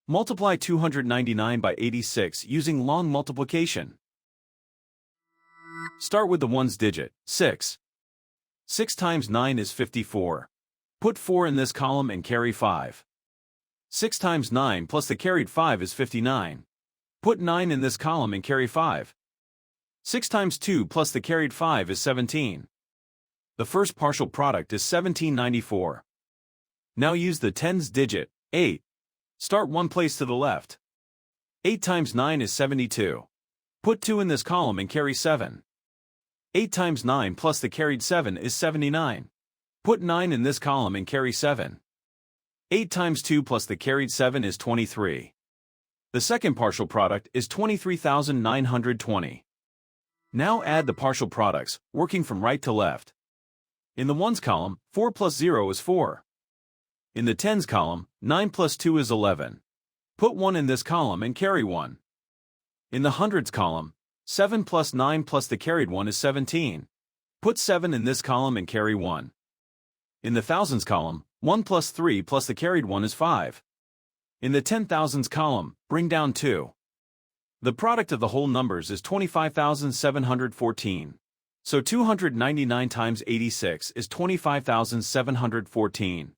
Multiply 299 by 86 using long multiplication. Start with the ones digit, 6. 6 times 9 is 54. Put 4 in this column and carry 5. 6 times 9 plus the carried 5 is 59. Put 9 in this column and carry 5. 6 times 2 plus the carried 5 is 17. The first partial product is 1794. Now use the tens digit, 8. Start one place to the left. 8 times 9 is 72. Put 2 in this column and carry 7. 8 times 9 plus the carried 7 is 79. Put 9 in this column and carry 7. 8 times 2 plus the carried 7 is 23. The second partial product is 23,920. Now add the partial products, working from right to left. In the ones column, 4 plus 0 is 4. In the tens column, 9 plus 2 is 11. Put 1 in this column and carry 1. In the hundreds column, 7 plus 9 plus the carried 1 is 17. Put 7 in this column and carry 1. In the thousands column, 1 plus 3 plus the carried 1 is 5. In the 10,000s column, bring down 2. The product of the whole numbers is 25,714. So 299 times 86 is 25,714.